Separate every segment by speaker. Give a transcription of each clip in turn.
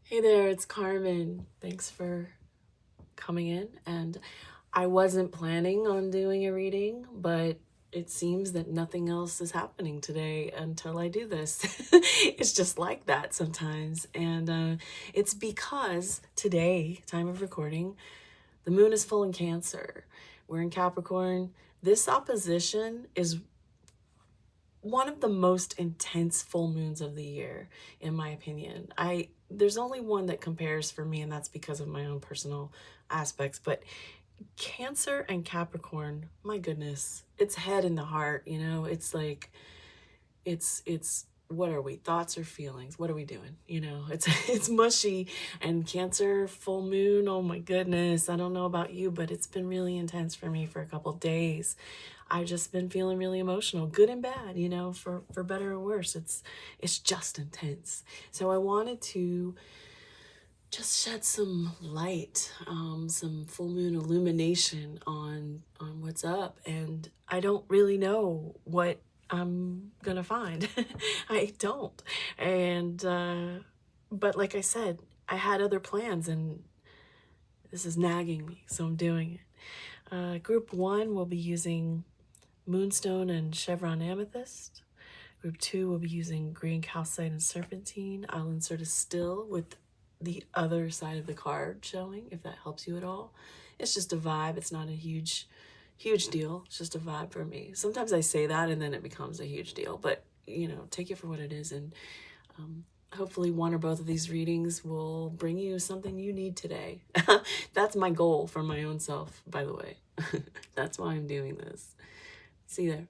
Speaker 1: Hey there, it's Carmen. Thanks for coming in. And I wasn't planning on doing a reading, but it seems that nothing else is happening today until I do this. It's just like that sometimes. And it's because today, time of recording, the moon is full in Cancer. We're in Capricorn. This opposition is one of the most intense full moons of the year, in my opinion. There's only one that compares for me, and that's because of my own personal aspects. But Cancer and Capricorn, my goodness, it's head in the heart, you know? It's like it's what are we? Thoughts or feelings? What are we doing? You know, it's mushy. And Cancer full moon, oh my goodness. I don't know about you, but it's been really intense for me for a couple days. I've just been feeling really emotional, good and bad, you know, for better or worse. It's just intense. So I wanted to just shed some light, some full moon illumination on what's up. And I don't really know what I'm gonna find. I don't. And but like I said, I had other plans, and this is nagging me, so I'm doing it. Group 1 will be using moonstone and chevron amethyst. Group 2 will be using green calcite and serpentine. I'll insert a still with the other side of the card showing, if that helps you at all. It's just a vibe. It's not a huge deal. It's just a vibe for me. Sometimes I say that and then it becomes a huge deal, but you know, take it for what it is. And hopefully one or both of these readings will bring you something you need today. That's my goal for my own self, by the way. That's why I'm doing this. See you there.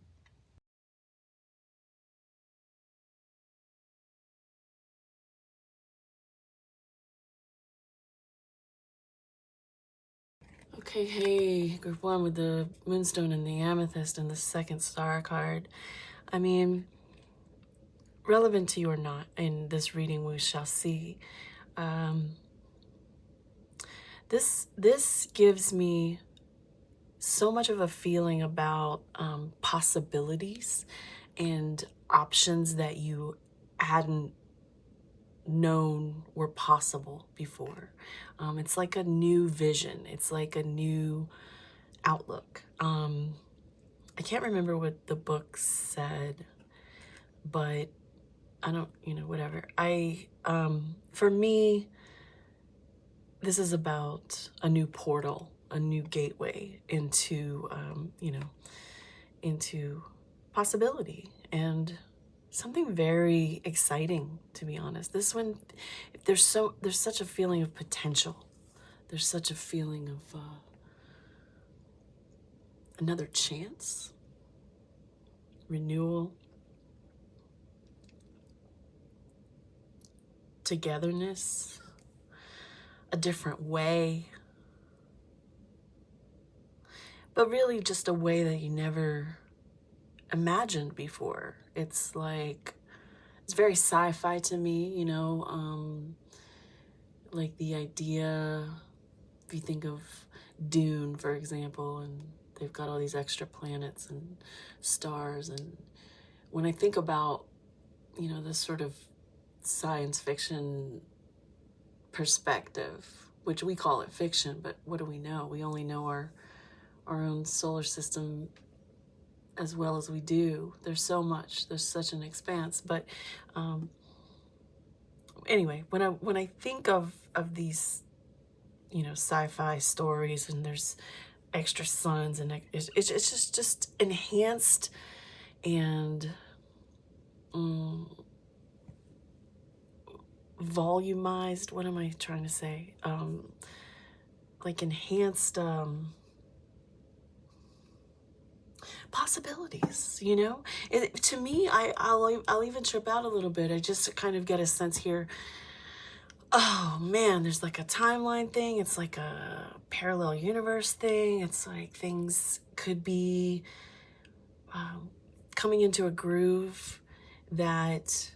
Speaker 1: Okay, hey, group 1 with the moonstone and the amethyst and the second star card. I mean, relevant to you or not, in this reading we shall see. This gives me so much of a feeling about possibilities and options that you hadn't known were possible before. It's like a new vision. It's like a new outlook. I can't remember what the book said, but I don't, you know, whatever. For me, this is about a new portal, a new gateway into, you know, into possibility and something very exciting, to be honest. This one, there's such a feeling of potential. There's such a feeling of another chance, renewal, togetherness, a different way, but really just a way that you never imagined before. It's like, it's very sci-fi to me, you know, like the idea, if you think of Dune, for example, and they've got all these extra planets and stars. And when I think about, you know, this sort of science fiction perspective, which we call it fiction, but what do we know? We only know our own solar system as well as we do. There's so much, there's such an expanse. But anyway, when I think of these, you know, sci-fi stories, and there's extra suns, and it's just enhanced and volumized. What am I trying to say? Like enhanced possibilities, you know? To me, I'll even trip out a little bit. I just kind of get a sense here, oh man, there's like a timeline thing. It's like a parallel universe thing. It's like things could be coming into a groove that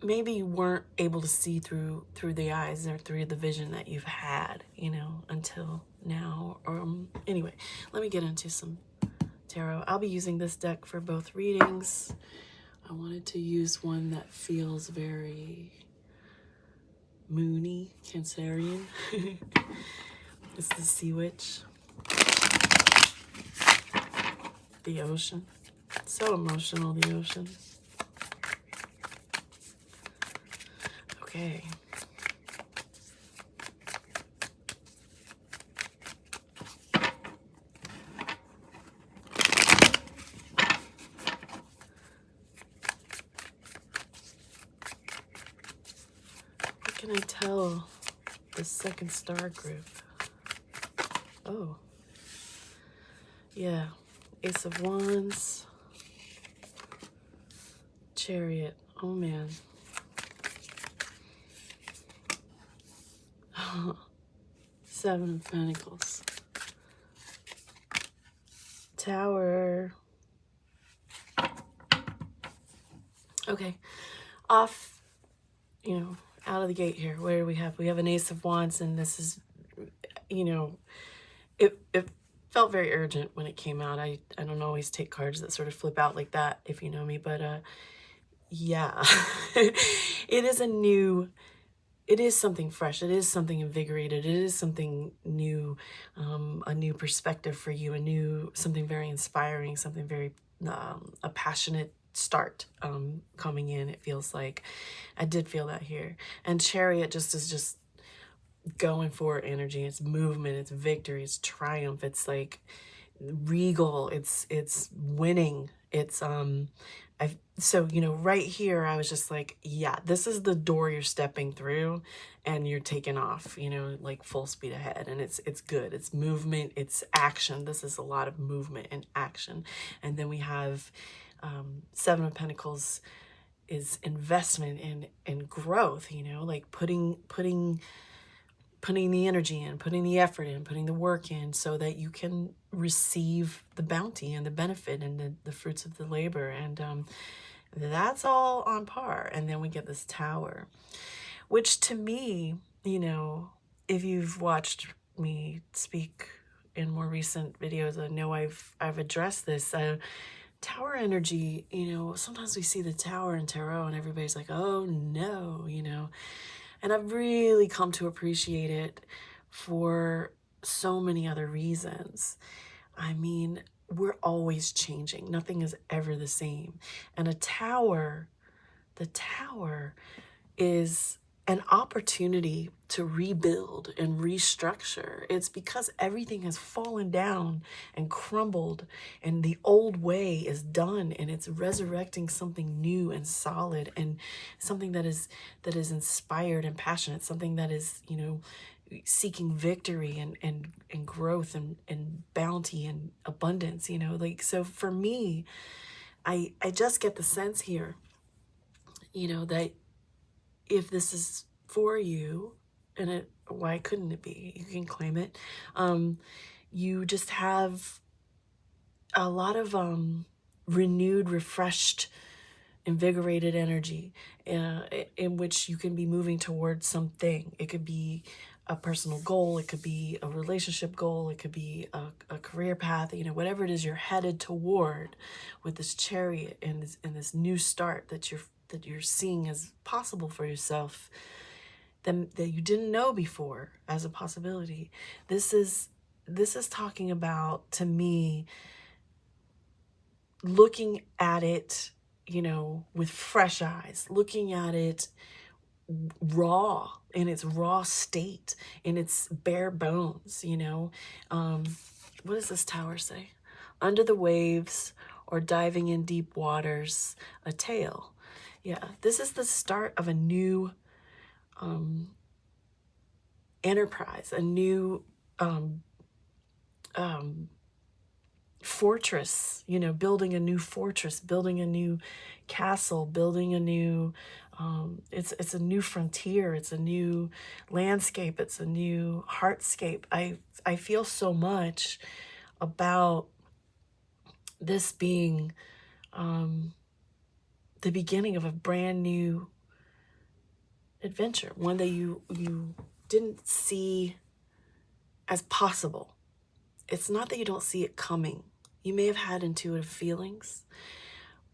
Speaker 1: maybe you weren't able to see through the eyes or through the vision that you've had, you know, until now. Anyway, let me get into some tarot. I'll be using this deck for both readings. I wanted to use one that feels very moony Cancerian. It's the sea witch. The ocean. So emotional, the ocean. Okay. What can I tell the second star group? Oh. Yeah. Ace of Wands. Chariot. Oh, man. Seven of Pentacles. Tower. Okay. Off, you know, out of the gate here. What do we have? We have an Ace of Wands, and this is, you know, it felt very urgent when it came out. I don't always take cards that sort of flip out like that, if you know me, but yeah. It is it is something fresh. It is something invigorated. It is something new, a new perspective for you, something very inspiring, something very, a passionate start coming in, it feels like. I did feel that here. And Chariot just is just going for energy. It's movement, it's victory, it's triumph, it's like regal, it's winning, it's so, you know, right here I was just like, yeah, this is the door you're stepping through and you're taking off, you know, like full speed ahead. And it's good, it's movement, it's action. This is a lot of movement and action. And then we have Seven of Pentacles is investment and growth, you know, like putting the energy in, putting the effort in, putting the work in so that you can receive the bounty and the benefit and the fruits of the labor. And that's all on par. And then we get this Tower, which to me, you know, if you've watched me speak in more recent videos, I know I've addressed this. Tower energy, you know, sometimes we see the Tower in tarot and everybody's like, oh no, you know. And I've really come to appreciate it for so many other reasons. I mean, we're always changing. Nothing is ever the same. And the Tower is an opportunity to rebuild and restructure. It's because everything has fallen down and crumbled and the old way is done, and it's resurrecting something new and solid and something that is inspired and passionate, something that is, you know, seeking victory and growth and bounty and abundance, you know. Like, so for me, I just get the sense here, you know, that if this is for you, and why couldn't it be? You can claim it. You just have a lot of renewed, refreshed, invigorated energy in which you can be moving towards something. It could be a personal goal, it could be a relationship goal, it could be a career path, you know, whatever it is you're headed toward with this Chariot and this new start that you're seeing as possible for yourself, that you didn't know before as a possibility. This is talking about, to me, looking at it, you know, with fresh eyes, looking at it raw, in its raw state, in its bare bones, you know. What does this Tower say? Under the waves or diving in deep waters, a tale. Yeah, this is the start of a new enterprise, a new fortress, you know, building a new fortress, building a new castle, building a new, it's a new frontier, it's a new landscape, it's a new heartscape. I feel so much about this being the beginning of a brand new adventure, one that you didn't see as possible. It's not that you don't see it coming. You may have had intuitive feelings,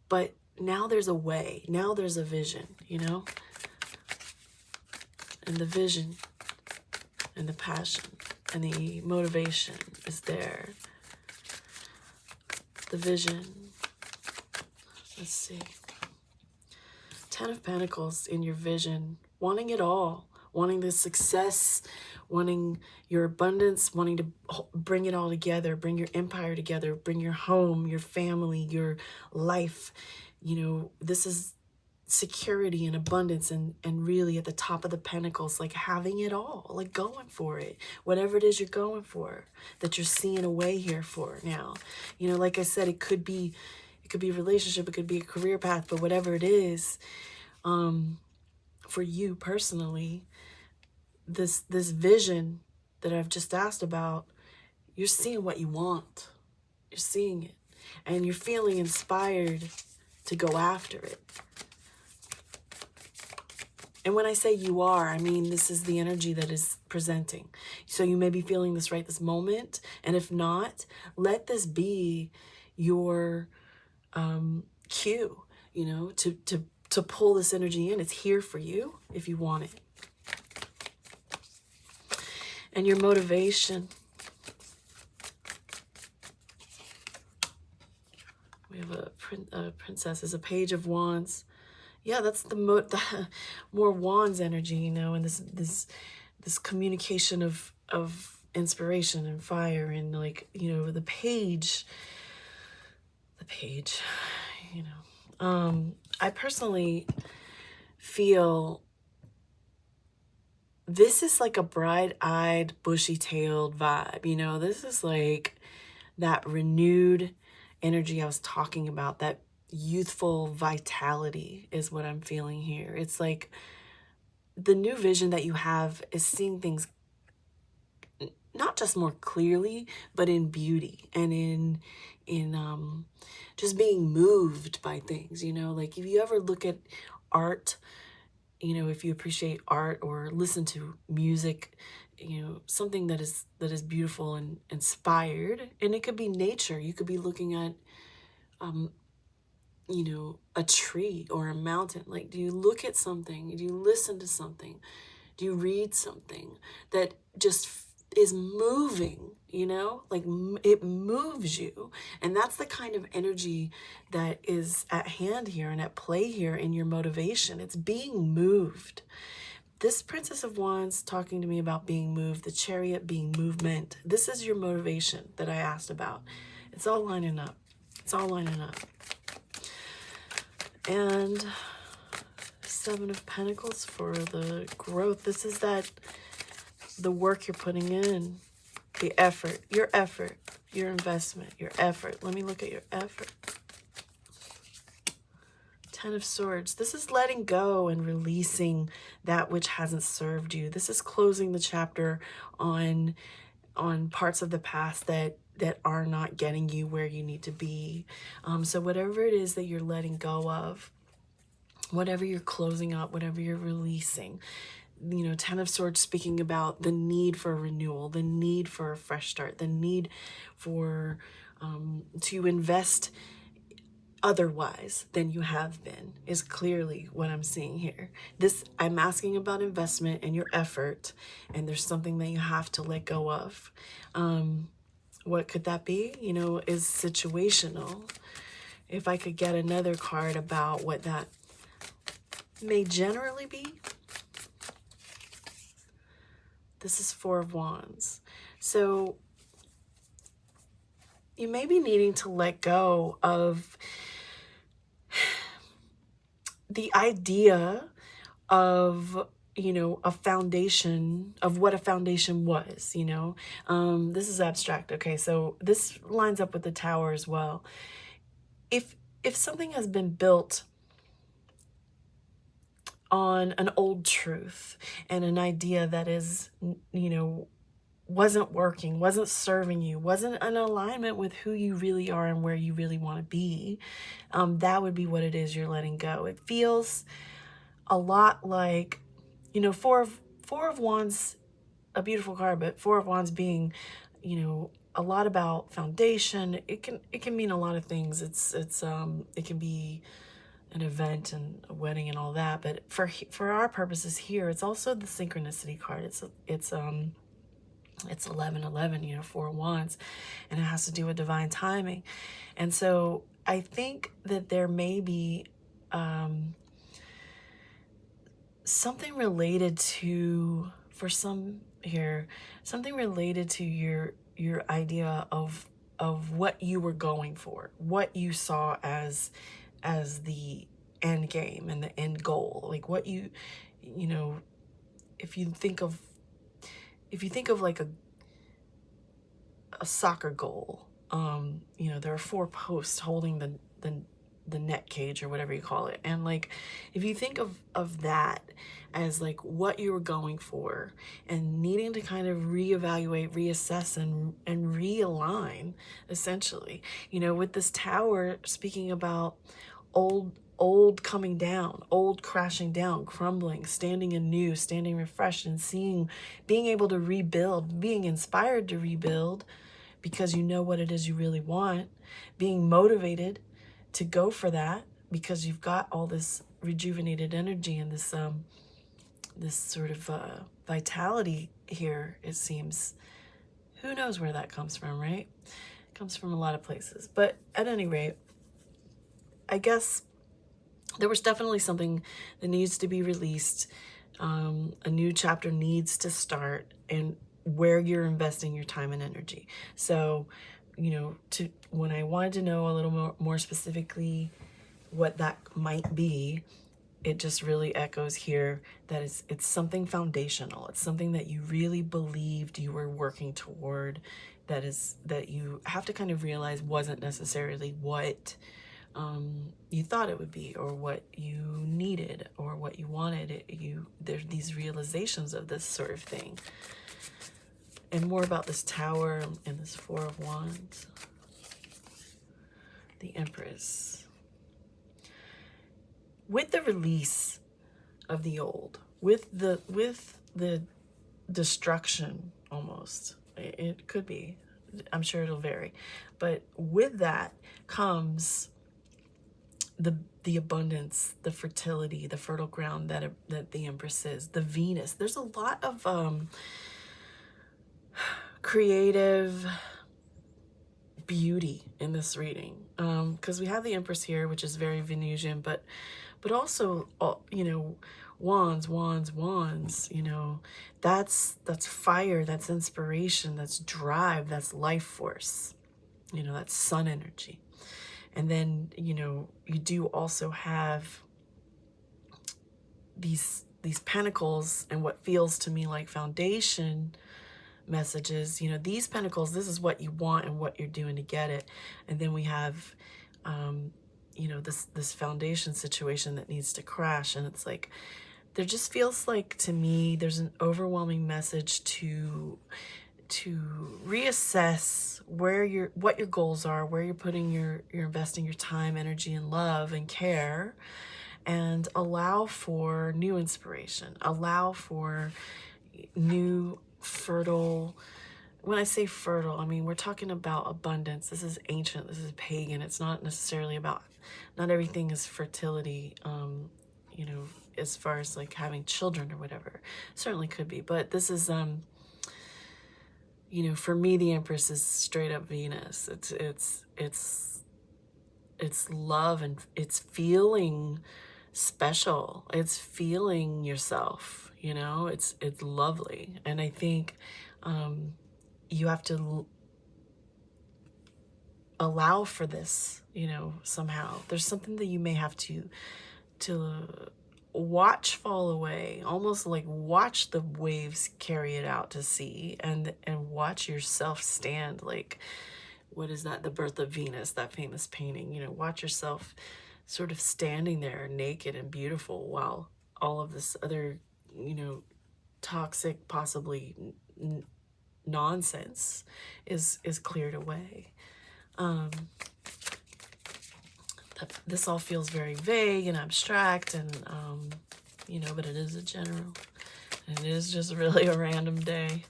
Speaker 1: but now there's a way. Now there's a vision, you know? and the vision and the passion and the motivation is there. The vision. Let's see. 10 of Pentacles in your vision, wanting it all, wanting the success, wanting your abundance, wanting to bring it all together, bring your empire together, bring your home, your family, your life. You know, this is security and abundance, and really at the top of the Pentacles, like having it all, like going for it, whatever it is you're going for, that you're seeing a way here for now. You know, like I said, it could be a relationship, it could be a career path, but whatever it is, for you personally, this vision that I've just asked about, you're seeing what you want. You're seeing it, and you're feeling inspired to go after it. And when I say you are, I mean this is the energy that is presenting. So you may be feeling this right this moment, and if not, let this be your cue, you know, to pull this energy in. It's here for you if you want it. And your motivation. We have a princess is a Page of Wands. Yeah, that's the more Wands energy, you know, and this communication of inspiration and fire, and like, you know, the page, you know. I personally feel this is like a bright-eyed, bushy-tailed vibe, you know. This is like that renewed energy I was talking about, that youthful vitality is what I'm feeling here. It's like the new vision that you have is seeing things not just more clearly, but in beauty and in just being moved by things, you know. Like if you ever look at art, you know, if you appreciate art or listen to music, you know, something that is beautiful and inspired, and it could be nature. You could be looking at you know, a tree or a mountain. Like, do you look at something? Do you listen to something? Do you read something that just is moving, you know? Like, it moves you. And that's the kind of energy that is at hand here and at play here in your motivation. It's being moved. This Princess of Wands talking to me about being moved, the Chariot being movement. This is your motivation that I asked about. It's all lining up. It's all lining up. And 7 of Pentacles for the growth. This is the work you're putting in, the effort, your investment, your effort. Let me look at your effort. 10 of Swords. This is letting go and releasing that which hasn't served you. This is closing the chapter on parts of the past that are not getting you where you need to be. So whatever it is that you're letting go of, whatever you're closing up, whatever you're releasing, you know, 10 of Swords speaking about the need for renewal, the need for a fresh start, the need for to invest otherwise than you have been is clearly what I'm seeing here. I'm asking about investment and your effort, and there's something that you have to let go of. What could that be? You know, is situational. If I could get another card about what that may generally be. This is 4 of Wands. So you may be needing to let go of the idea of, you know, a foundation, of what a foundation was, you know. This is abstract. Okay, so this lines up with the Tower as well. If something has been built on an old truth and an idea that is, you know, wasn't working, wasn't serving you, wasn't in alignment with who you really are and where you really want to be, that would be what it is you're letting go. It feels a lot like, you know, four of Wands, a beautiful card, but 4 of Wands being, you know, a lot about foundation. It can mean a lot of things. It can be an event and a wedding and all that. But for our purposes here, it's also the synchronicity card. It's 1111, you know, 4 of Wands, and it has to do with divine timing. And so I think that there may be something related to, for some here, something related to your idea of what you were going for, what you saw as the end game and the end goal, like what you know, if you think of like a soccer goal, you know, there are 4 posts holding the net cage or whatever you call it. And like, if you think of that as like what you were going for and needing to kind of reevaluate, reassess, and realign, essentially, you know, with this tower speaking about old coming down, old crashing down, crumbling, standing anew, standing refreshed, and being able to rebuild, being inspired to rebuild because you know what it is you really want, being motivated to go for that because you've got all this rejuvenated energy and this this sort of vitality here, it seems. Who knows where that comes from, right? It comes from a lot of places. But at any rate, I guess there was definitely something that needs to be released. A new chapter needs to start, and where you're investing your time and energy. So, you know, when I wanted to know a little more specifically what that might be, it just really echoes here that it's something foundational. It's something that you really believed you were working toward, that you have to kind of realize wasn't necessarily what you thought it would be, or what you needed, or what you wanted. There's these realizations of this sort of thing. And more about this tower and this 4 of Wands. The Empress. With the release of the old, with the destruction, almost, it could be, I'm sure it'll vary, but with that comes the abundance, the fertility, the fertile ground that the Empress is, the Venus. There's a lot of creative beauty in this reading, because we have the Empress here, which is very Venusian, but also, you know, wands, you know, that's fire, that's inspiration, that's drive, that's life force, you know, that's sun energy. And then, you know, you do also have these pentacles and what feels to me like foundation messages. You know, these pentacles, this is what you want and what you're doing to get it. And then we have you know, this foundation situation that needs to crash. And it's like, there just feels like, to me, there's an overwhelming message to reassess what your goals are, where you're putting you're investing your time, energy, and love and care, and allow for new inspiration, allow for new fertile. When I say fertile, I mean, we're talking about abundance. This is ancient, this is pagan. It's not necessarily about, not everything is fertility, you know, as far as like having children or whatever. Certainly could be, but this is you know, for me, the Empress is straight up Venus. It's love, and it's feeling special. It's feeling yourself, you know, it's lovely. And I think you have to allow for this, you know, somehow. There's something that you may have to watch fall away, almost like watch the waves carry it out to sea, and watch yourself stand. Like, what is that? The Birth of Venus, that famous painting, you know, watch yourself sort of standing there naked and beautiful while all of this other, you know, toxic, possibly nonsense is cleared away. This all feels very vague and abstract, and you know, but it is a general, and it is just really a random day.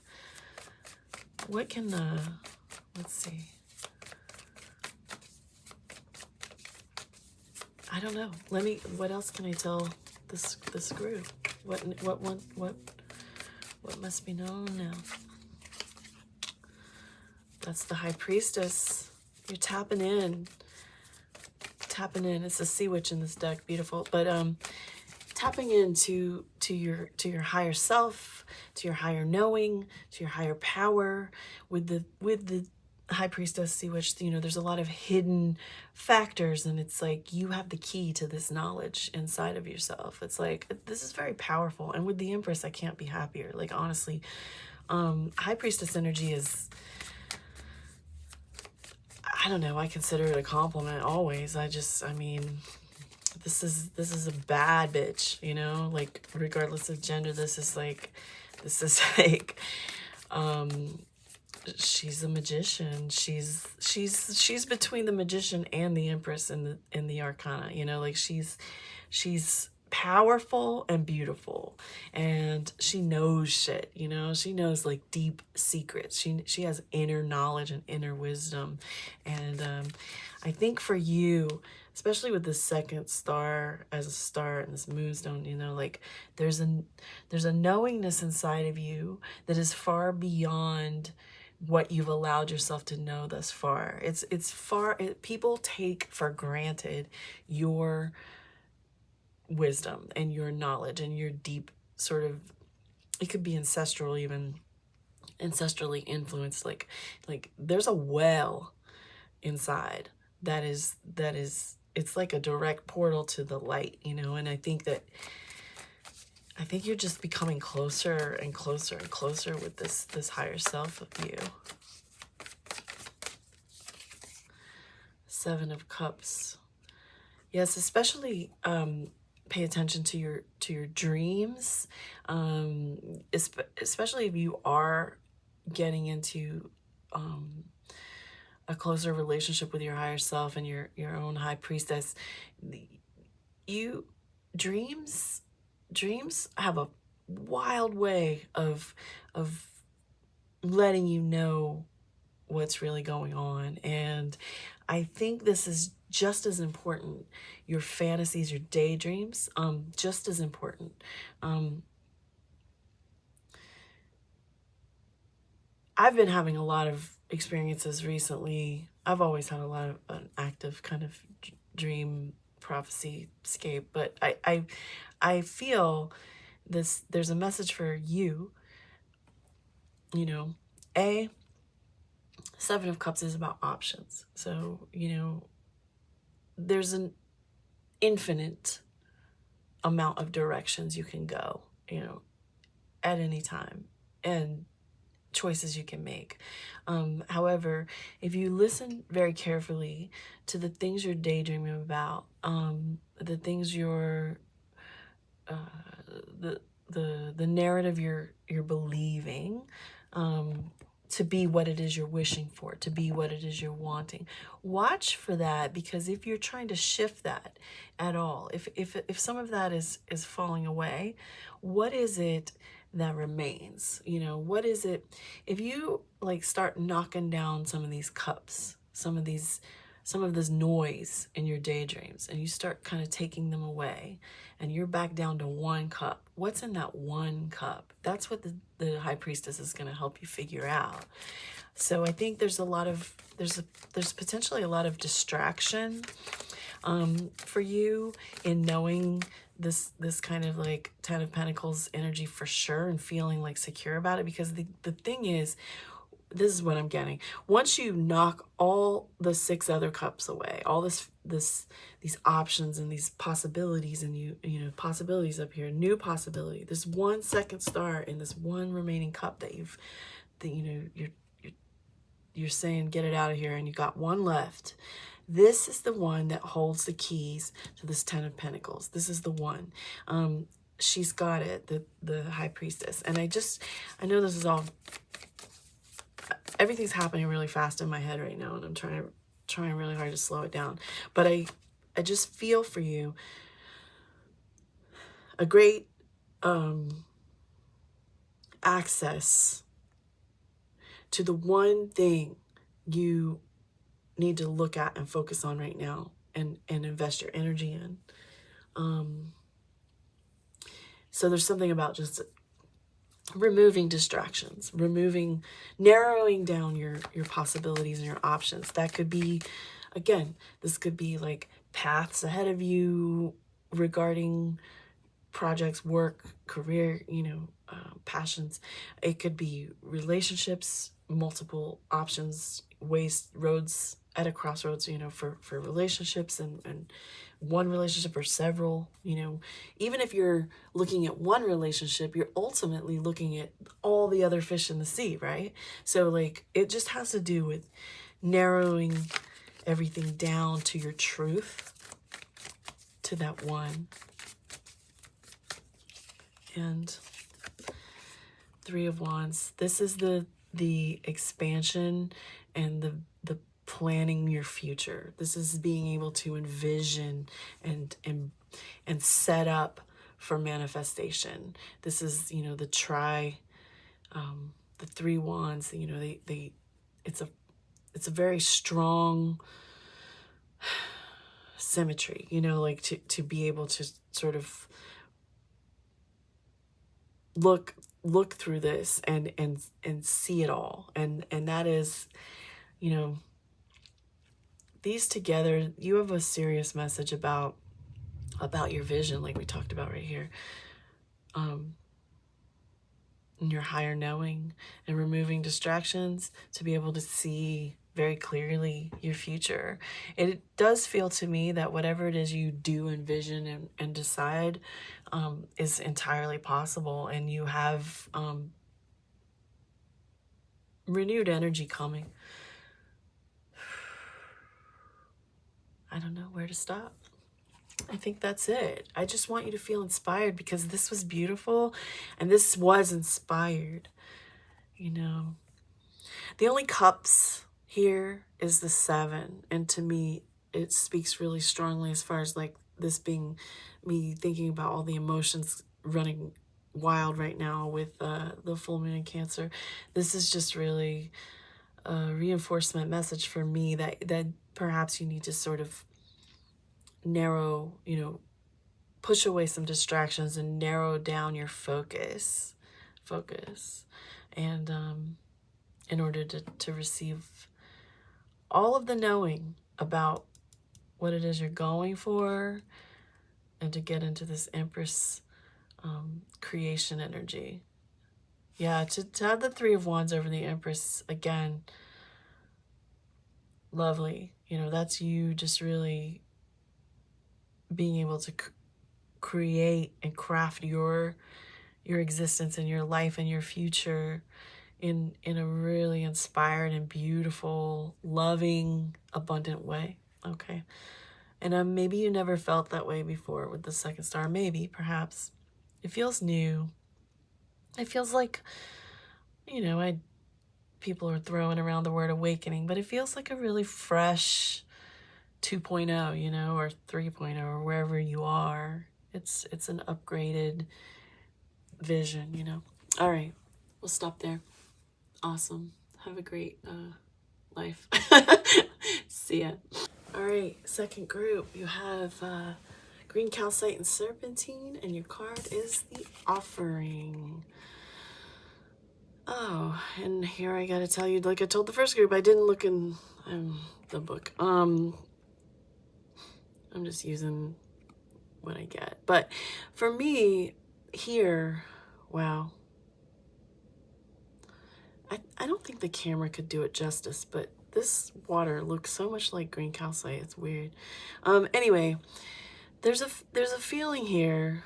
Speaker 1: What can let's see, I don't know. What else can I tell this group? What must be known now? That's the High Priestess. You're tapping in. Tapping in. It's a sea witch in this deck. Beautiful. But tapping into your higher self, to your higher knowing, to your higher power. With the High Priestess, sea witch, you know, there's a lot of hidden factors, and it's like you have the key to this knowledge inside of yourself. It's like, this is very powerful. And with the Empress, I can't be happier. Like, honestly, High Priestess energy is, I don't know, I consider it a compliment always. I mean, this is a bad bitch, you know, like, regardless of gender. This is like she's a magician. She's between the magician and the Empress in the Arcana, you know, like she's powerful and beautiful, and she knows shit, you know. She knows like deep secrets. She has inner knowledge and inner wisdom. And I think for you, especially with the second star as a star and this moonstone, you know, like there's a knowingness inside of you that is far beyond what you've allowed yourself to know thus far. People take for granted your wisdom and your knowledge and your deep sort of, it could be ancestral, even ancestrally influenced, like there's a well inside that is it's like a direct portal to the light, you know. And I think you're just becoming closer and closer and closer with this higher self of you. Seven of Cups. Yes, especially pay attention to your dreams, especially if you are getting into a closer relationship with your higher self and your own High Priestess. Dreams have a wild way of letting you know what's really going on. And I think this is just as important. Your fantasies, your daydreams, just as important. I've been having a lot of experiences recently. I've always had a lot of an active kind of dream prophecy scape, but I feel there's a message for you. You know, Seven of Cups is about options. So, you know, there's an infinite amount of directions you can go, you know, at any time, and choices you can make. However, if you listen very carefully to the things you're daydreaming about, the things you're the narrative you're believing, to be what it is you're wishing for, to be what it is you're wanting. Watch for that, because if you're trying to shift that at all, if some of that is falling away, what is it that remains? You know, what is it? If you like start knocking down some of these cups, some of this noise in your daydreams, and you start kind of taking them away, and you're back down to one cup. What's in that one cup? That's what the High Priestess is going to help you figure out. So I think there's potentially a lot of distraction for you in knowing this kind of like Ten of Pentacles energy for sure, and feeling like secure about it. Because the thing is, this is what I'm getting. Once you knock all the 6 other cups away, all these options and these possibilities, and you know, possibilities up here, new possibility, this one second star in this one remaining cup that you know, you're saying get it out of here, and you got one left. This is the one that holds the keys to this Ten of Pentacles. This is the one. She's got it, the High Priestess. And I know this is all, everything's happening really fast in my head right now, and I'm trying really hard to slow it down. But I just feel for you a great access to the one thing you need to look at and focus on right now, and invest your energy in. So there's something about just removing distractions, narrowing down your possibilities and your options. That could be, again, this could be like paths ahead of you regarding projects, work, career, passions. It could be relationships, multiple options, ways, roads at a crossroads, for relationships, and one relationship or several, even if you're looking at one relationship, you're ultimately looking at all the other fish in the sea, right? So like, it just has to do with narrowing everything down to your truth, to that one. And Three of Wands. This is the expansion and the planning your future. This is being able to envision and set up for manifestation. This is, the the Three Wands, it's a very strong symmetry, like to be able to sort of look through this and see it all. And that is, these together, you have a serious message about your vision, like we talked about right here. And your higher knowing and removing distractions to be able to see very clearly your future. It does feel to me that whatever it is you do envision and decide is entirely possible, and you have renewed energy coming. I don't know where to stop. I think that's it. I just want you to feel inspired, because this was beautiful and this was inspired. The only cups here is the 7, and to me it speaks really strongly as far as like this being me thinking about all the emotions running wild right now with the full moon in Cancer. This is just really a reinforcement message for me that perhaps you need to sort of narrow, push away some distractions and narrow down your focus, and in order to receive all of the knowing about what it is you're going for, and to get into this Empress creation energy. Yeah, to have the Three of Wands over the Empress, again, lovely. That's you just really being able to create and craft your existence and your life and your future in a really inspired and beautiful, loving, abundant way. Okay. And maybe you never felt that way before with the second star. Maybe, perhaps. It feels new. It feels like, people are throwing around the word awakening, but it feels like a really fresh 2.0, or 3.0, or wherever you are. It's an upgraded vision, All right, we'll stop there. Awesome. Have a great life. See ya. All right, second group, you have green calcite and serpentine, and your card is the Offering. Oh, and here I gotta tell you, like I told the first group, I didn't look in the book. I'm just using what I get. But for me, here, wow. I don't think the camera could do it justice, but this water looks so much like green calcite. It's weird. Anyway, there's a feeling here.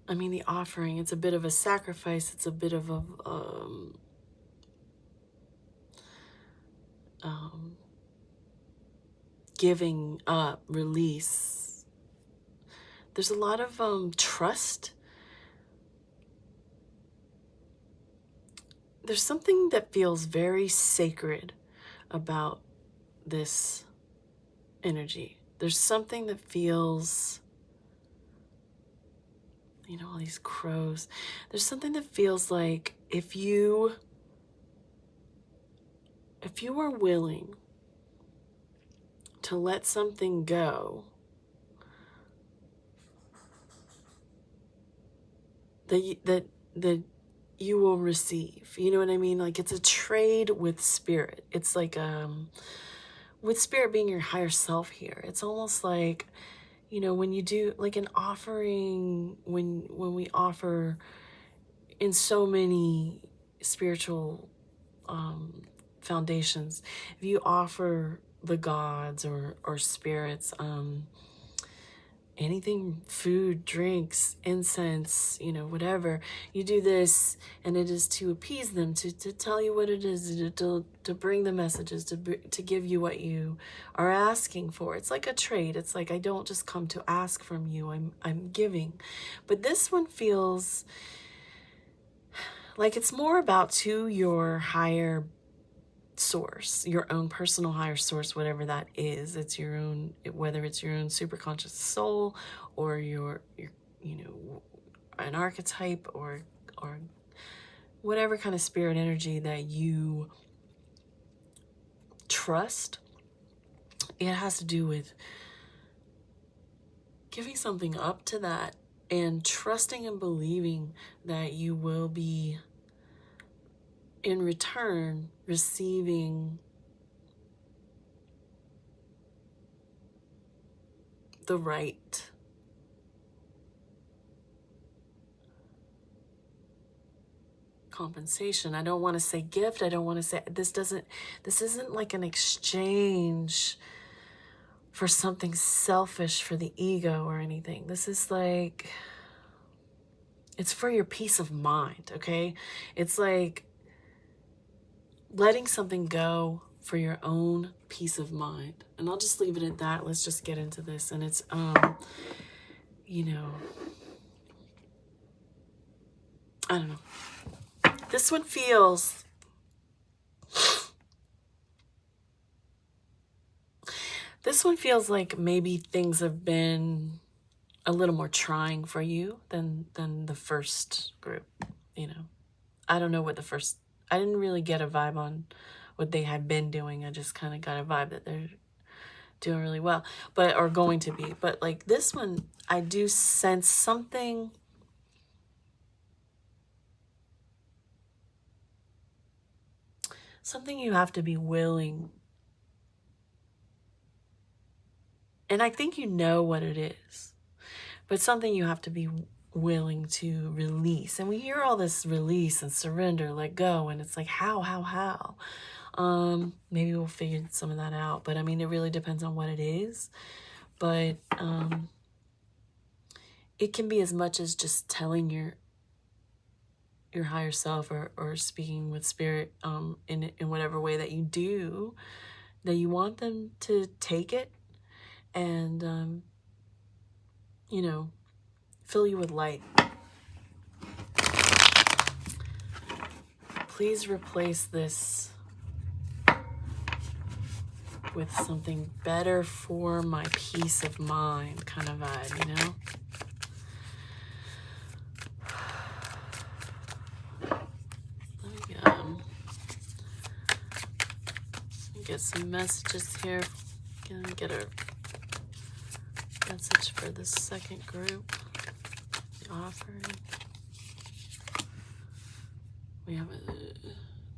Speaker 1: I mean, the Offering, it's a bit of a sacrifice. It's a bit of a giving up, release. There's a lot of trust. There's something that feels very sacred about this energy. There's something that feels You know, all these crows. There's something that feels like if you are willing to let something go, that you will receive. You know what I mean? Like, it's a trade with spirit. It's like with spirit being your higher self here. It's almost like, you know, when you do like an offering, when we offer in so many spiritual foundations, if you offer the gods or spirits anything, food, drinks, incense, you know, whatever, you do this, and it is to appease them, to tell you what it is, to bring the messages, to give you what you are asking for. It's like a trade. It's like, I don't just come to ask from you, I'm giving. But this one feels like it's more about to your higher source, your own personal higher source, whatever that is. It's your own, whether it's your own superconscious soul or your you know, an archetype or whatever kind of spirit energy that you trust. It has to do with giving something up to that and trusting and believing that you will be in return receiving the right compensation. I don't want to say gift. I don't want to say, this isn't like an exchange for something selfish for the ego or anything. This is like, it's for your peace of mind, okay? It's like letting something go for your own peace of mind. And I'll just leave it at that. Let's just get into this. And it's, you know, I don't know. This one feels, like maybe things have been a little more trying for you than the first group, you know. I don't know what I didn't really get a vibe on what they had been doing. I just kind of got a vibe that they're doing really well, or going to be. But like this one, I do sense something you have to be willing. And I think you know what it is, but something you have to be willing to release. And we hear all this release and surrender, let go, and it's like, how? Maybe we'll figure some of that out. But I mean, it really depends on what it is. But it can be as much as just telling your higher self or speaking with spirit in whatever way that you do, that you want them to take it and you know, fill you with light. Please replace this with something better for my peace of mind kind of vibe, you know? Get some messages here. Gonna get a message for the second group. The offering. We have a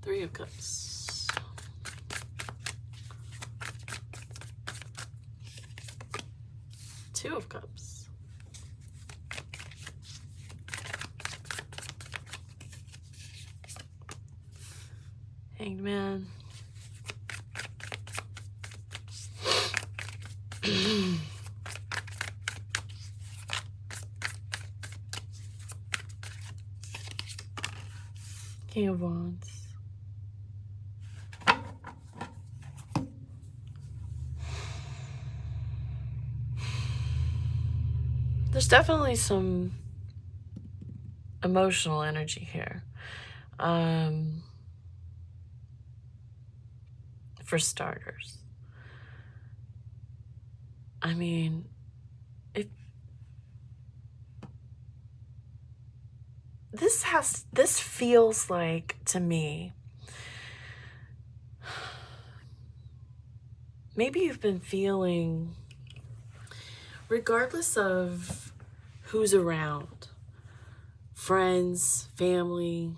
Speaker 1: 3 of Cups. Two of Cups. Hanged Man. King of Wands. There's definitely some emotional energy here. For starters. I mean, this feels like, to me, maybe you've been feeling, regardless of who's around, friends, family,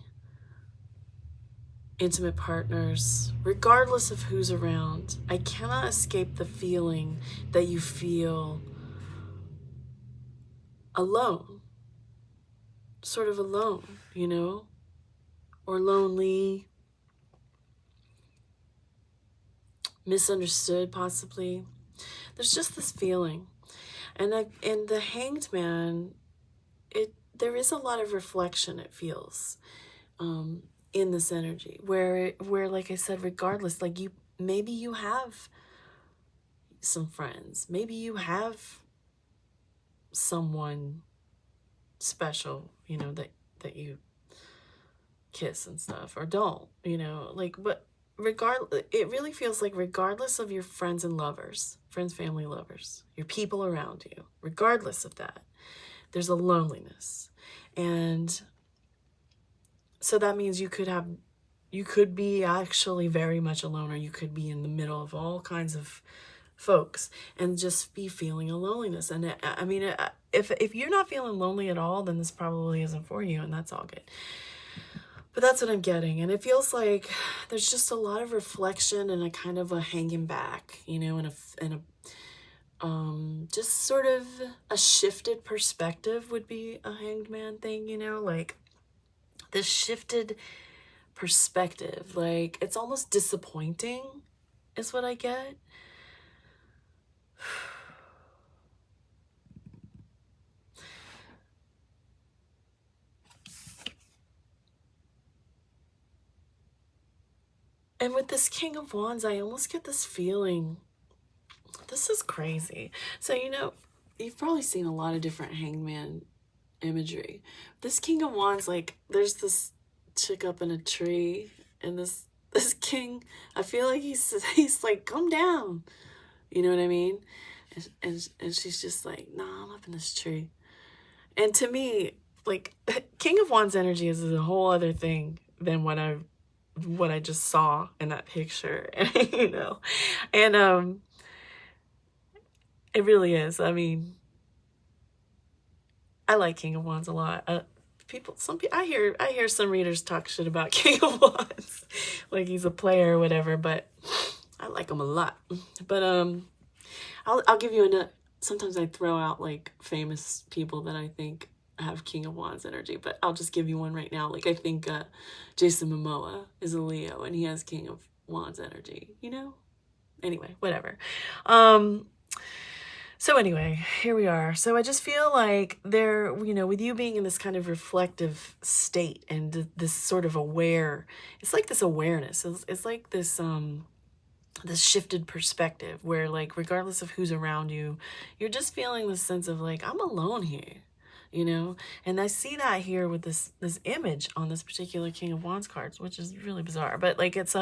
Speaker 1: intimate partners, regardless of who's around, I cannot escape the feeling that you feel alone, sort of alone, you know, or lonely, misunderstood possibly. There's just this feeling. And the Hanged Man, there is a lot of reflection, it feels, in this energy, where like I said, regardless, like maybe you have some friends, maybe you have someone special, you know, that you kiss and stuff, or don't, you know, like, but regardless, it really feels like regardless of your friends and lovers, friends, family, lovers, your people around you, regardless of that, there's a loneliness. And so that means you could be actually very much alone, or you could be in the middle of all kinds of folks and just be feeling a loneliness. And I mean, if you're not feeling lonely at all, then this probably isn't for you, and that's all good. But that's what I'm getting. And it feels like there's just a lot of reflection and a kind of a hanging back, you know, and a just sort of a shifted perspective would be a Hanged Man thing, you know, like this shifted perspective, like it's almost disappointing is what I get. And with this King of Wands, I almost get this feeling, this is crazy. So, you know, you've probably seen a lot of different Hanged Man imagery. This King of Wands, like, there's this chick up in a tree, and this king, I feel like he's like, come down. You know what I mean? And she's just like, nah, I'm up in this tree. And to me, like, King of Wands energy is a whole other thing than what I just saw in that picture, you know. And it really is. I mean, I like King of Wands a lot. I hear some readers talk shit about King of Wands, like he's a player or whatever, but I like him a lot. But I'll give you a. Sometimes I throw out like famous people that I think have King of Wands energy, but I'll just give you one right now. Like I think Jason Momoa is a Leo and he has King of Wands energy, you know? Anyway, whatever. So anyway, here we are. So I just feel like there, you know, with you being in this kind of reflective state and this sort of aware, it's like this awareness. It's like this this shifted perspective where, like, regardless of who's around you, you're just feeling this sense of like, I'm alone here, you know? And I see that here with this image on this particular King of Wands cards, which is really bizarre. But like it's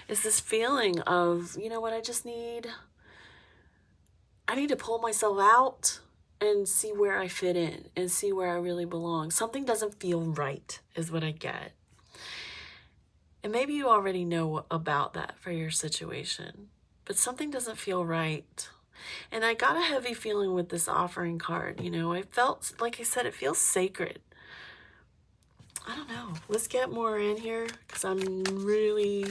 Speaker 1: this feeling of, you know what, I need to pull myself out and see where I fit in and see where I really belong. Something doesn't feel right is what I get. And maybe you already know about that for your situation, but something doesn't feel right. And I got a heavy feeling with this offering card, you know. I felt, like I said, it feels sacred. I don't know. Let's get more in here because I'm really,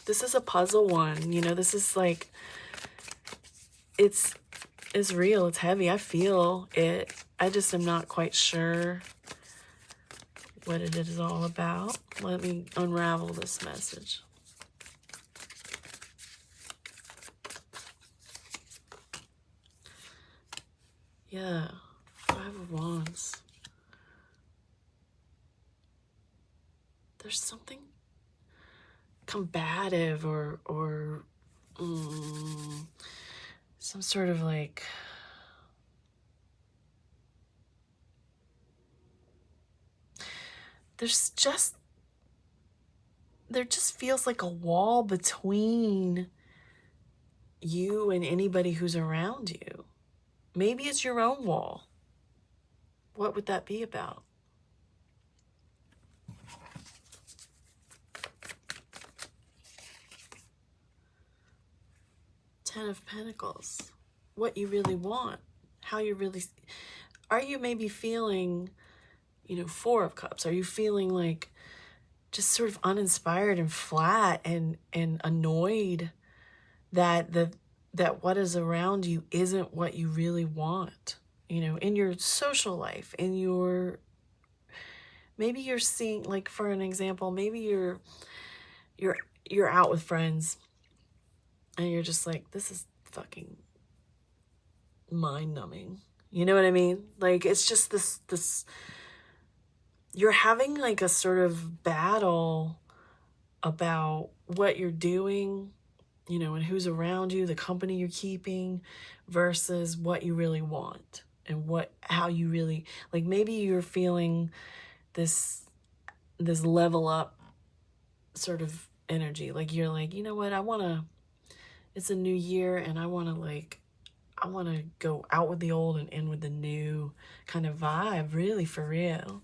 Speaker 1: this is a puzzle one, you know. This is like, it's real, it's heavy. I feel it. I just am not quite sure what it is all about. Let me unravel this message. Yeah, 5 of Wands. There's something combative or some sort of like, there just feels like a wall between you and anybody who's around you. Maybe it's your own wall. What would that be about? Ten of Pentacles. What you really want. How you really... Are you maybe feeling, you know, Four of Cups? Are you feeling like just sort of uninspired and flat and annoyed that that what is around you isn't what you really want? You know, in your social life, in your... Maybe you're seeing, like, for an example, maybe you're out with friends and you're just like, this is fucking mind-numbing. You know what I mean? Like, it's just this you're having like a sort of battle about what you're doing, you know, and who's around you, the company you're keeping, versus what you really want and how you really, like, maybe you're feeling this level up sort of energy. Like, you're like, you know what, it's a new year and I want to go out with the old and in with the new kind of vibe, really, for real.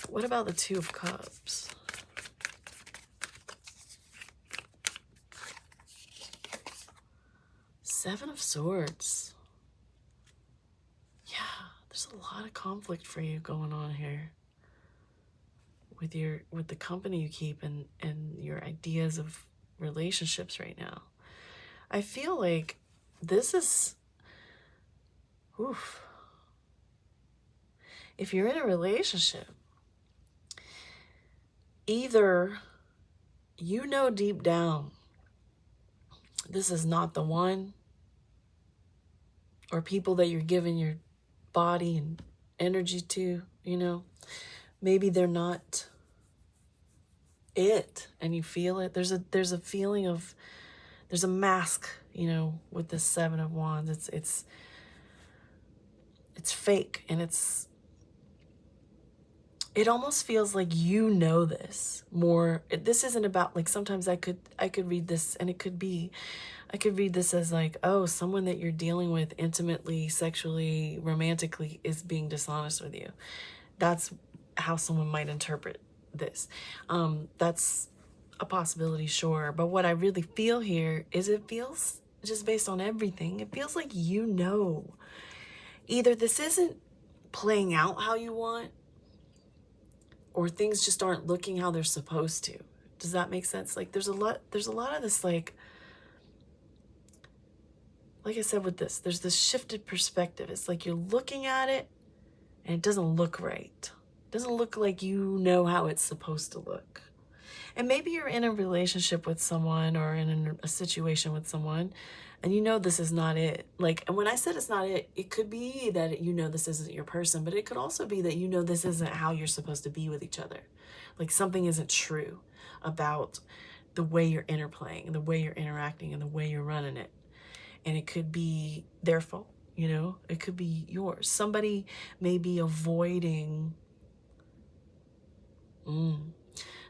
Speaker 1: What about the Two of Cups? Seven of Swords. Yeah, there's a lot of conflict for you going on here with the company you keep and your ideas of relationships right now. I feel like this is... Oof. If you're in a relationship, either you know deep down this is not the one, or people that you're giving your body and energy to, you know, maybe they're not it and you feel it. There's a feeling of, there's a mask, you know, with the Seven of Wands. It's fake, and it almost feels like, you know, this more. This isn't about, like, sometimes I could read this and I could read this as like, oh, someone that you're dealing with intimately, sexually, romantically is being dishonest with you. That's how someone might interpret this. That's a possibility, sure. But what I really feel here is, it feels, just based on everything, it feels like, you know, either this isn't playing out how you want, or things just aren't looking how they're supposed to. Does that make sense? Like, there's a lot of this, like I said with this, there's this shifted perspective. It's like you're looking at it and it doesn't look right. It doesn't look like you know how it's supposed to look. And maybe you're in a relationship with someone, or in a situation with someone, and you know this is not it. Like, and when I said it's not it, it could be that you know this isn't your person, but it could also be that you know this isn't how you're supposed to be with each other. Like, something isn't true about the way you're interplaying, and the way you're interacting, and the way you're running it. And it could be their fault, you know? It could be yours. Somebody may be avoiding...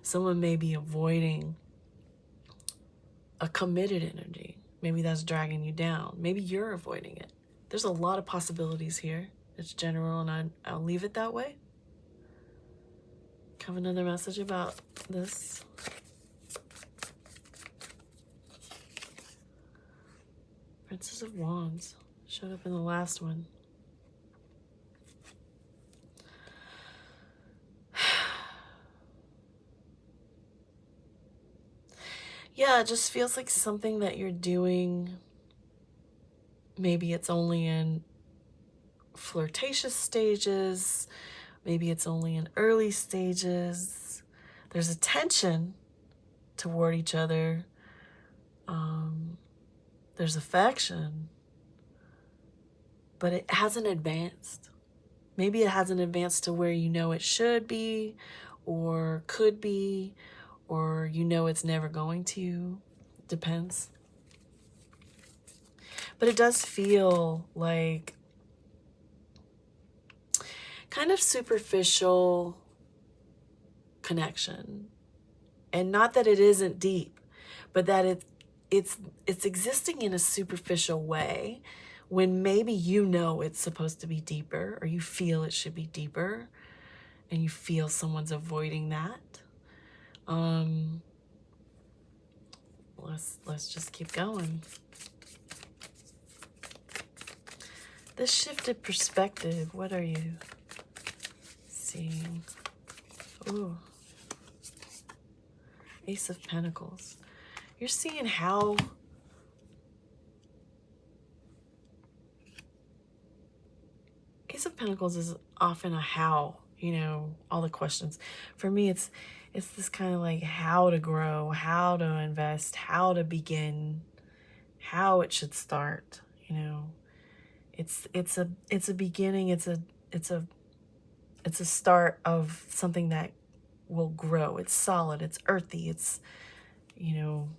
Speaker 1: Someone may be avoiding a committed energy. Maybe that's dragging you down. Maybe you're avoiding it. There's a lot of possibilities here. It's general, and I'll leave it that way. Have another message about this. Princess of Wands showed up in the last one. Yeah, it just feels like something that you're doing. Maybe it's only in flirtatious stages. Maybe it's only in early stages. There's a tension toward each other. There's affection. But it hasn't advanced. Maybe it hasn't advanced to where you know it should be, or could be, or you know it's never going to. Depends. But it does feel like kind of superficial connection. And not that it isn't deep, but that it's existing in a superficial way, when maybe you know it's supposed to be deeper, or you feel it should be deeper, and you feel someone's avoiding that. Let's just keep going. This shifted perspective, what are you seeing? Ooh. Ace of Pentacles. You're seeing how Ace of Pentacles is often a how, you know, all the questions. For me, it's this kind of like how to grow, how to invest, how to begin, how it should start, you know. It's a beginning, it's a start of something that will grow. It's solid, it's earthy, it's, you know,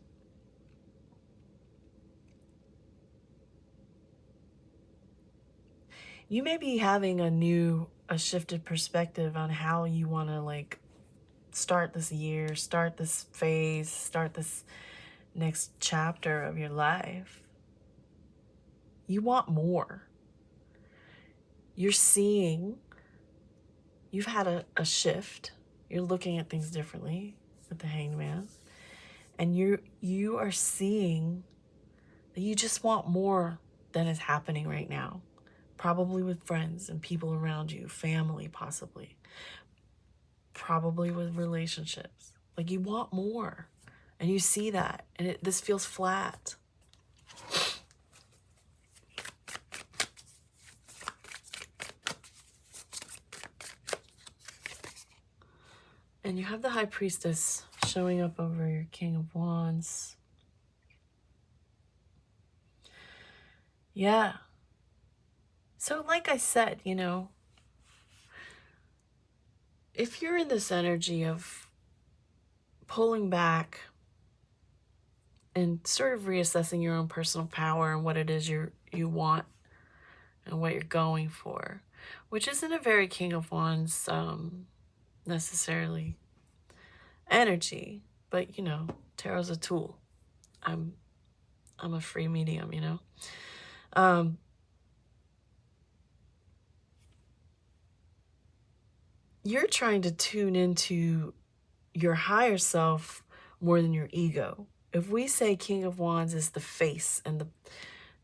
Speaker 1: you may be having a shifted perspective on how you want to like start this year, start this phase, start this next chapter of your life. You want more. You're seeing, you've had a shift. You're looking at things differently with the Hanged Man. And you are seeing that you just want more than is happening right now. Probably with friends and people around you, family possibly. Probably with relationships. Like you want more. And you see that. And this feels flat. And you have the High Priestess showing up over your King of Wands. Yeah. So like I said, you know, if you're in this energy of pulling back and sort of reassessing your own personal power and what it is you want and what you're going for, which isn't a very King of Wands necessarily energy, but you know, tarot's a tool. I'm a free medium, you know. You're trying to tune into your higher self more than your ego. If we say King of Wands is the face and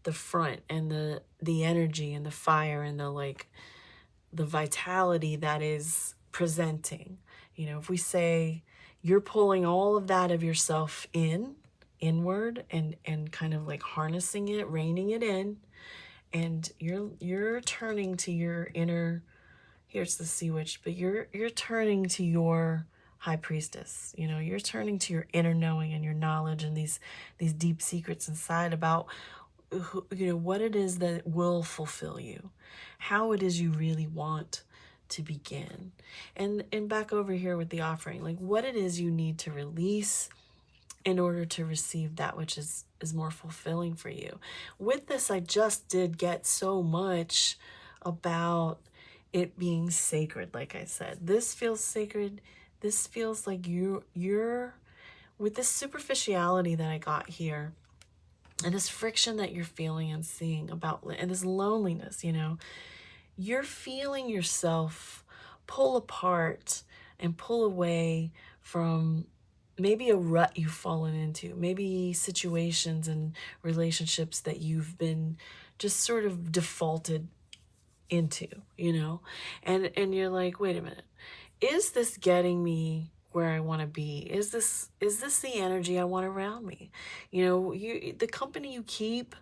Speaker 1: the front and the energy and the fire and the vitality that is presenting, you know, if we say you're pulling all of that of yourself inward and kind of like harnessing it, reining it in, and you're turning to your inner, here's the Sea Witch, but you're turning to your High Priestess. You know, you're turning to your inner knowing and your knowledge and these deep secrets inside about who, you know, what it is that will fulfill you, how it is you really want to begin. And back over here with the offering, like what it is you need to release in order to receive that which is more fulfilling for you. With this, I just did get so much about it being sacred. Like I said, this feels sacred. This feels like you're with this superficiality that I got here and this friction that you're feeling and seeing about, and this loneliness, you know, you're feeling yourself pull apart and pull away from maybe a rut you've fallen into, maybe situations and relationships that you've been just sort of defaulted into, you know, and you're like, wait a minute, is this getting me where I want to be? Is this the energy I want around me? You know, the company you keep,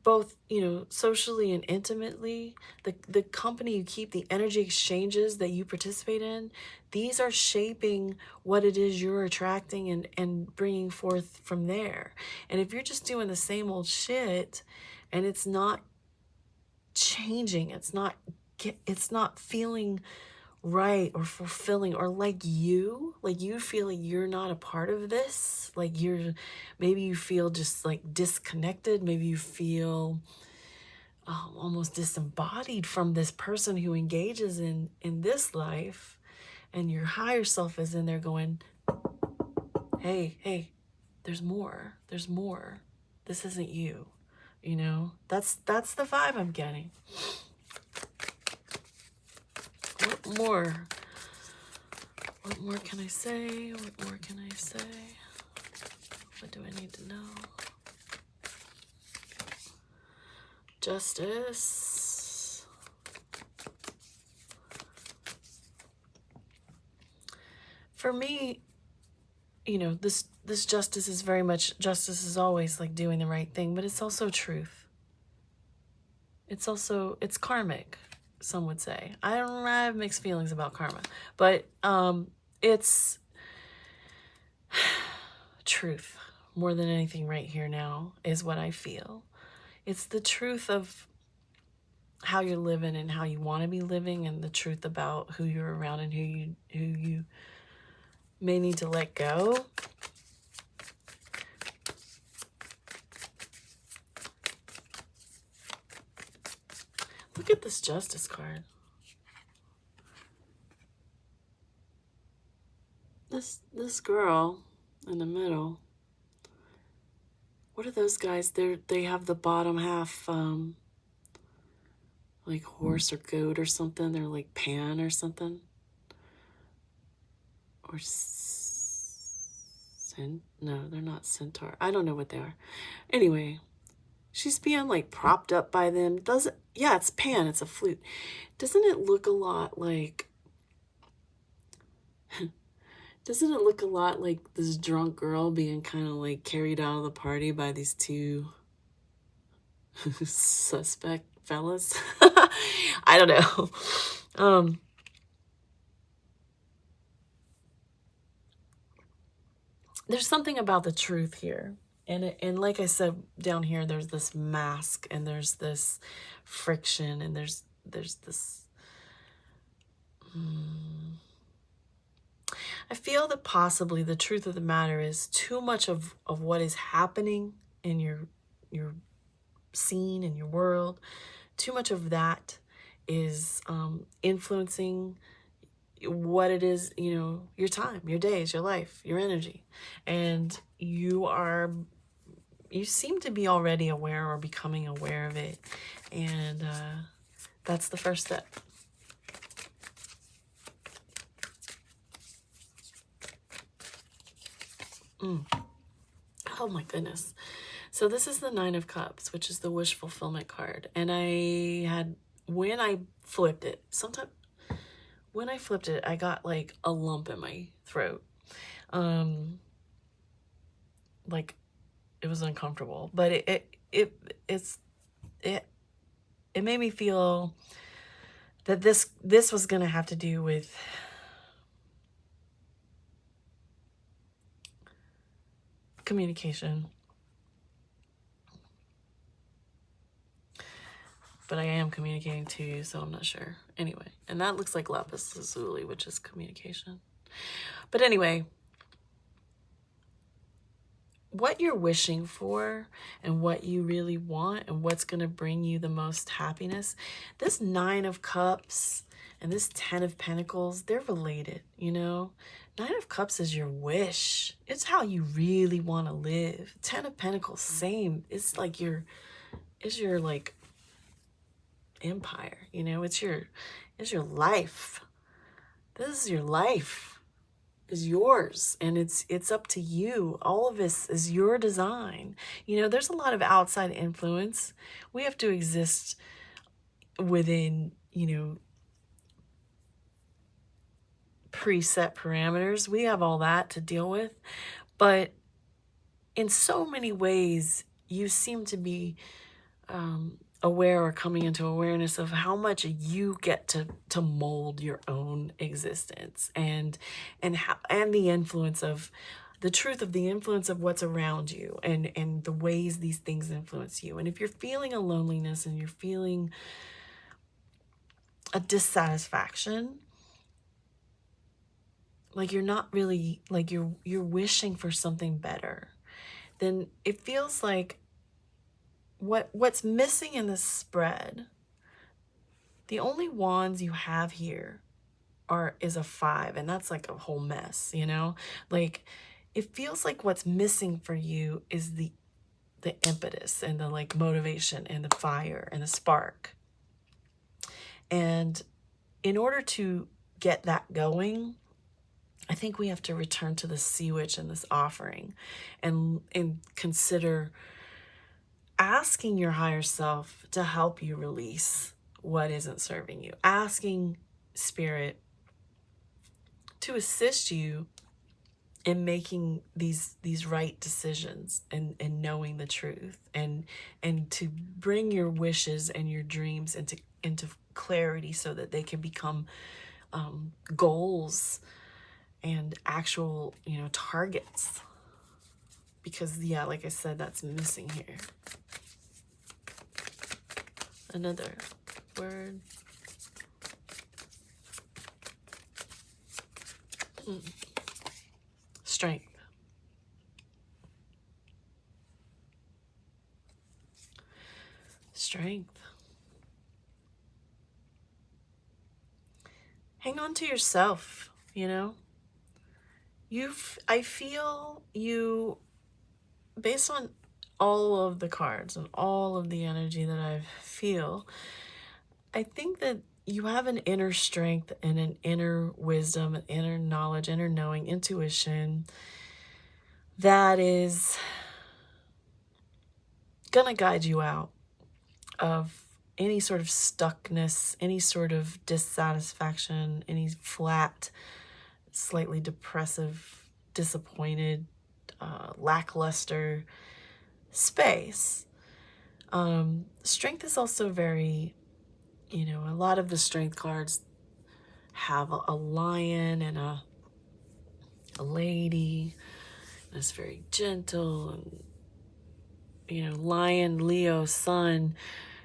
Speaker 1: both, you know, socially and intimately, the company you keep, the energy exchanges that you participate in, these are shaping what it is you're attracting and bringing forth from there. And if you're just doing the same old shit and it's not changing, it's not feeling right or fulfilling, or like you feel like you're not a part of this, like maybe you feel just like disconnected, maybe you feel almost disembodied from this person who engages in this life, and your higher self is in there going, hey, there's more, this isn't you, you know. That's the vibe I'm getting. What more can I say? What more can I say? What do I need to know? Justice. For me, you know, this justice is very much, justice is always like doing the right thing, but it's also truth. It's also, it's karmic, some would say. I have mixed feelings about karma, but it's truth more than anything right here now is what I feel. It's the truth of how you're living and how you want to be living, and the truth about who you're around and who you may need to let go. Look at this Justice card. This girl in the middle. What are those guys? They have the bottom half like horse or goat or something. They're like Pan or something. Or no, they're not centaur. I don't know what they are. Anyway, she's being like propped up by them. Yeah, it's Pan. It's a flute. Doesn't it look a lot like... Doesn't it look a lot like this drunk girl being kind of like carried out of the party by these two suspect fellas? I don't know. There's something about the truth here. And like I said, down here, there's this mask and there's this friction and there's this... I feel that possibly the truth of the matter is too much of what is happening in your scene, in your world, too much of that is influencing what it is, you know, your time, your days, your life, your energy. And you seem to be already aware or becoming aware of it. And that's the first step. Oh my goodness. So this is the Nine of Cups, which is the wish fulfillment card. And when I flipped it, when I flipped it, I got like a lump in my throat. Like it was uncomfortable, but it made me feel that this was going to have to do with communication. But I am communicating to you, so I'm not sure. Anyway, and that looks like lapis lazuli, which is communication. But anyway, what you're wishing for and what you really want and what's going to bring you the most happiness, this Nine of Cups and this 10 of Pentacles, they're related, you know? Nine of Cups is your wish. It's how you really want to live. 10 of Pentacles, same. It's like your like empire, you know? It's your life. This is your life. Is yours, and it's up to you. All of this is your design. You know, there's a lot of outside influence. We have to exist within, you know, preset parameters. We have all that to deal with, but in so many ways you seem to be aware or coming into awareness of how much you get to mold your own existence and the influence of the truth of the influence of what's around you and the ways these things influence you. And if you're feeling a loneliness and you're feeling a dissatisfaction, like you're not really, like you're wishing for something better, then it feels like what's missing in this spread, the only wands you have here is a 5, and that's like a whole mess, you know? Like it feels like what's missing for you is the impetus and the like motivation and the fire and the spark. And in order to get that going, I think we have to return to the Sea Witch and this offering and consider asking your higher self to help you release what isn't serving you, asking spirit to assist you in making these right decisions, and knowing the truth, and to bring your wishes and your dreams into clarity, so that they can become goals and actual, targets. Because, yeah, like I said, that's missing here. Another word. Strength. Strength. Hang on to yourself, I feel you, based on all of the cards and all of the energy that I feel, I think that you have an inner strength and an inner wisdom, an inner knowledge, inner knowing, intuition that is gonna guide you out of any sort of stuckness, any sort of dissatisfaction, any flat, slightly depressive, disappointed, lackluster space. Strength is also very, a lot of the strength cards have a lion and a lady, and it's very gentle, and lion, Leo, sun.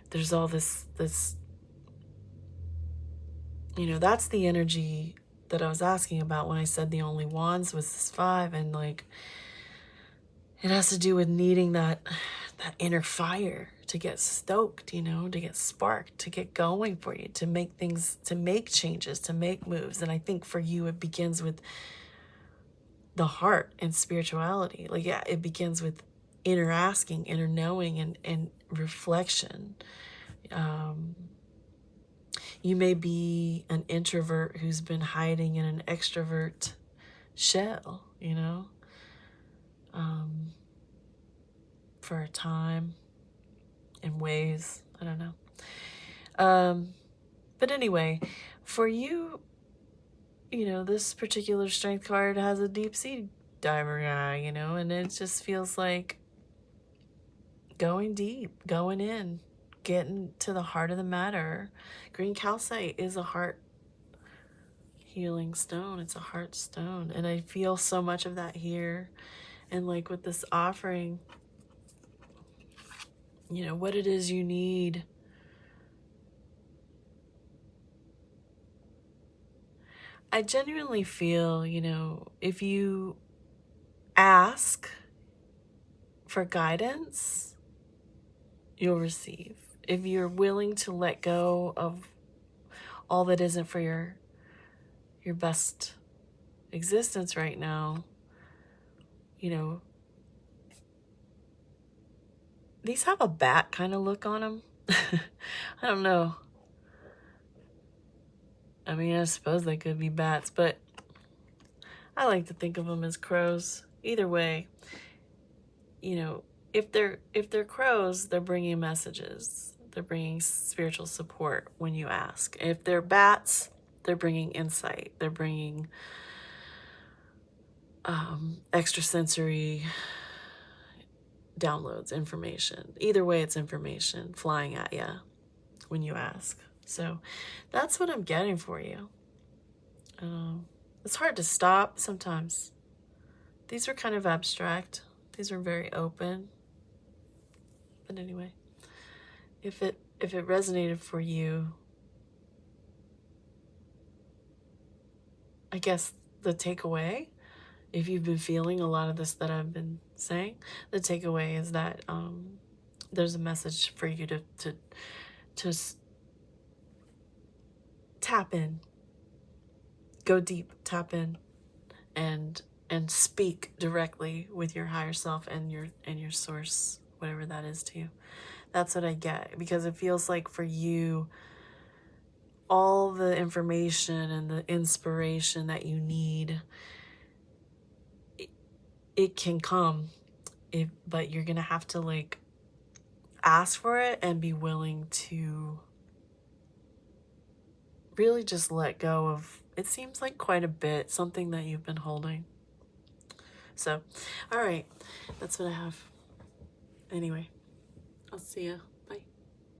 Speaker 1: There's all this that's the energy that I was asking about when I said the only wands was this 5, and like it has to do with needing that inner fire to get stoked, to get sparked, to get going for you, to make things, to make changes, to make moves. And I think for you, it begins with the heart and spirituality. Like, yeah, it begins with inner asking, inner knowing, and reflection. You may be an introvert who's been hiding in an extrovert shell, for a time, in ways, I don't know. But anyway, for you, this particular strength card has a deep sea diver guy, and it just feels like going deep, going in, getting to the heart of the matter. Green calcite is a heart healing stone. It's a heart stone. And I feel so much of that here. And like with this offering, what it is you need. I genuinely feel, if you ask for guidance, you'll receive. If you're willing to let go of all that isn't for your best existence right now, these have a bat kind of look on them. I don't know. I mean, I suppose they could be bats, but I like to think of them as crows. Either way, if they're crows, they're bringing messages. They're bringing spiritual support when you ask. If they're bats, they're bringing insight. They're bringing extrasensory downloads, information. Either way, it's information flying at you when you ask. So that's what I'm getting for you. It's hard to stop sometimes. These are kind of abstract. These are very open. But anyway, if it resonated for you, I guess the takeaway, if you've been feeling a lot of this that I've been saying, the takeaway is that there's a message for you to tap in, go deep, tap in, and speak directly with your higher self and your source, whatever that is to you. That's what I get, because it feels like for you, all the information and the inspiration that you need, it can come, but you're gonna have to like ask for it and be willing to really just let go of, it seems like quite a bit, something that you've been holding. So, all right, that's what I have. Anyway, I'll see ya.